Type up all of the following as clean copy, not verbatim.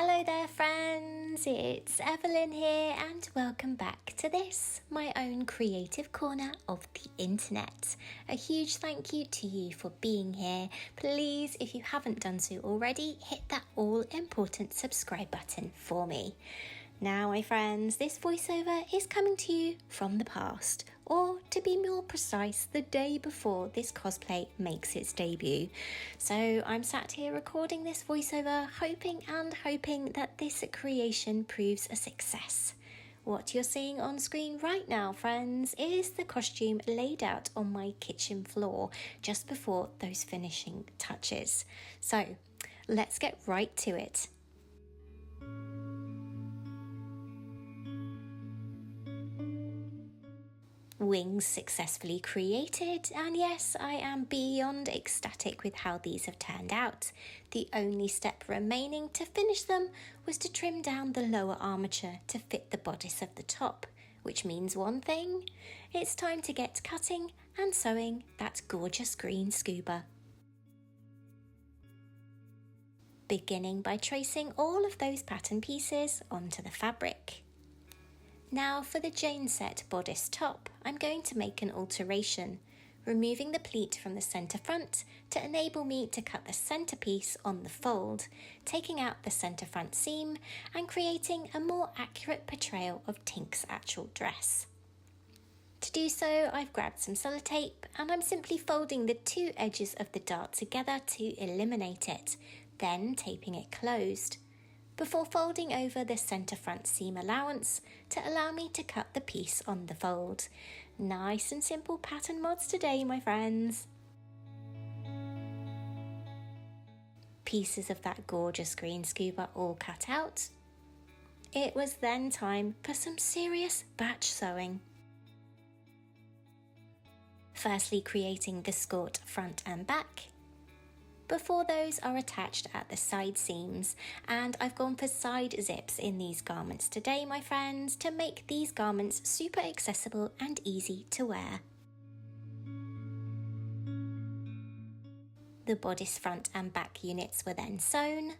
Hello there friends, it's Evelyn here and welcome back to this, my own creative corner of the internet. A huge thank you to you for being here. Please, if you haven't done so already, hit that all important subscribe button for me. Now my friends, this voiceover is coming to you from the past, or to be more precise, the day before this cosplay makes its debut. So I'm sat here recording this voiceover, hoping that this creation proves a success. What you're seeing on screen right now, friends, is the costume laid out on my kitchen floor just before those finishing touches. So let's get right to it. Wings successfully created, and yes, I am beyond ecstatic with how these have turned out. The only step remaining to finish them was to trim down the lower armature to fit the bodice of the top, which means one thing: it's time to get cutting and sewing that gorgeous green scuba. Beginning by tracing all of those pattern pieces onto the fabric. Now for the Jane set bodice top, I'm going to make an alteration, removing the pleat from the centre front to enable me to cut the centrepiece on the fold, taking out the centre front seam and creating a more accurate portrayal of Tink's actual dress. To do so, I've grabbed some sellotape and I'm simply folding the two edges of the dart together to eliminate it, then taping it closed, before folding over the centre front seam allowance to allow me to cut the piece on the fold. Nice and simple pattern mods today, my friends. Pieces of that gorgeous green scuba all cut out. It was then time for some serious batch sewing. Firstly, creating the skirt front and back, before those are attached at the side seams, and I've gone for side zips in these garments today, my friends, to make these garments super accessible and easy to wear. The bodice front and back units were then sewn,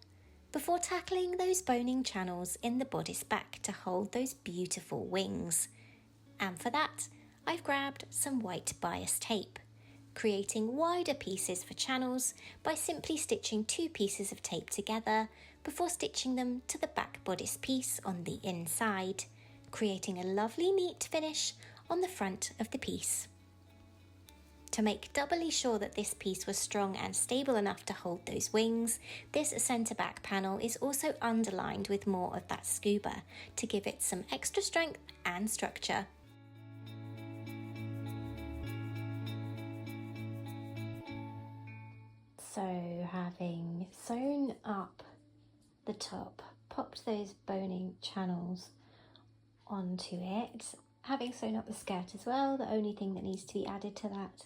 before tackling those boning channels in the bodice back to hold those beautiful wings. And for that, I've grabbed some white bias tape, creating wider pieces for channels by simply stitching two pieces of tape together before stitching them to the back bodice piece on the inside, creating a lovely neat finish on the front of the piece. To make doubly sure that this piece was strong and stable enough to hold those wings, this centre back panel is also underlined with more of that scuba to give it some extra strength and structure. So having sewn up the top, popped those boning channels onto it, having sewn up the skirt as well, the only thing that needs to be added to that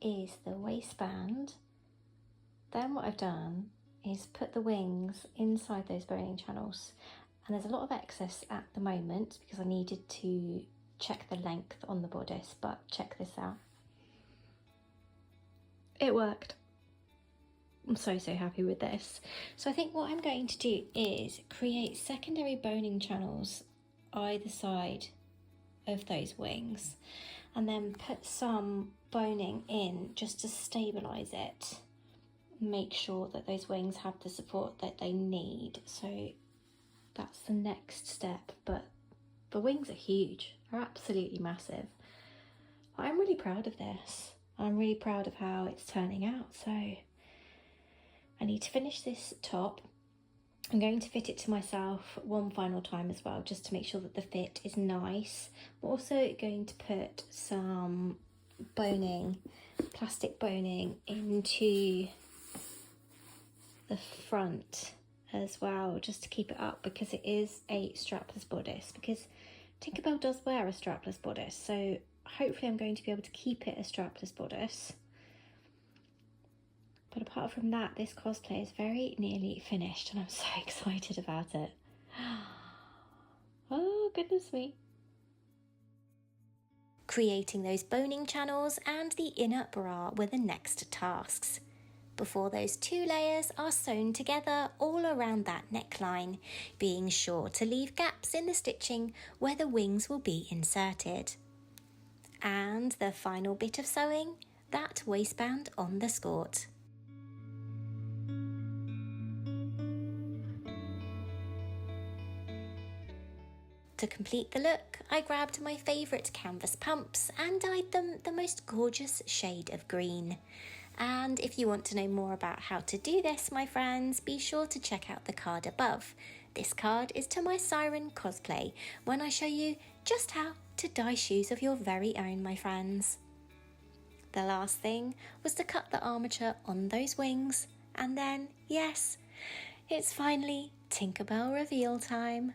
is the waistband. Then what I've done is put the wings inside those boning channels, and there's a lot of excess at the moment because I needed to check the length on the bodice, but check this out. It worked. I'm so happy with this. So I think what I'm going to do is create secondary boning channels either side of those wings and then put some boning in just to stabilize it, make sure that those wings have the support that they need. So that's the next step, but the wings are huge, they're absolutely massive. I'm really proud of this. I'm really proud of how it's turning out. So I need to finish this top. I'm going to fit it to myself one final time as well, just to make sure that the fit is nice. I'm also going to put some boning, plastic boning, into the front as well, just to keep it up, because it is a strapless bodice, because Tinkerbell does wear a strapless bodice, so hopefully I'm going to be able to keep it a strapless bodice. But apart from that, this cosplay is very nearly finished and I'm so excited about it. Oh, goodness me. Creating those boning channels and the inner bra were the next tasks. before those 2 layers are sewn together all around that neckline, being sure to leave gaps in the stitching where the wings will be inserted. And the final bit of sewing, that waistband on the skirt. To complete the look, I grabbed my favourite canvas pumps and dyed them the most gorgeous shade of green. And if you want to know more about how to do this, my friends, be sure to check out the card above. This card is to my Siren Cosplay, when I show you just how to dye shoes of your very own, my friends. The last thing was to cut the armature on those wings, and then, yes, it's finally Tinkerbell reveal time.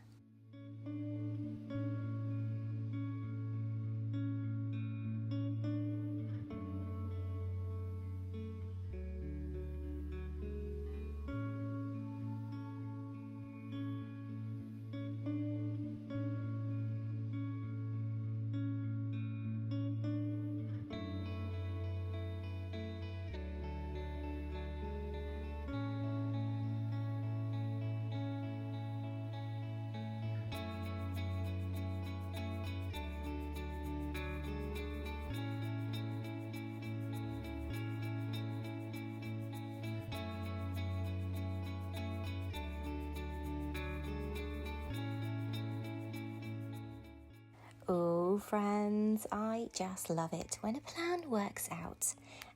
Oh, friends, I just love it when a plan works out.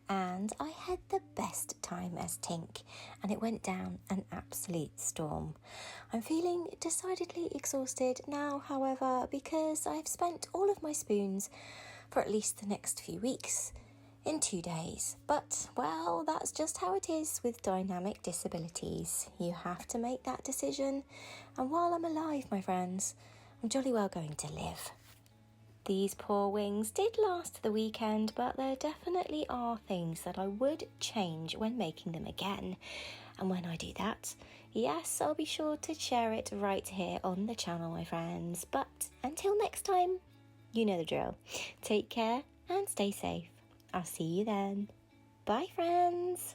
And I had the best time as Tink, and it went down an absolute storm. I'm feeling decidedly exhausted now, however, because I've spent all of my spoons for at least the next few weeks in 2 days. But, well, that's just how it is with dynamic disabilities. You have to make that decision. And while I'm alive, my friends, I'm jolly well going to live. These poor wings did last the weekend, but there definitely are things that I would change when making them again. And when I do that, yes, I'll be sure to share it right here on the channel, my friends. But until next time, you know the drill. Take care and stay safe. I'll see you then. Bye, friends.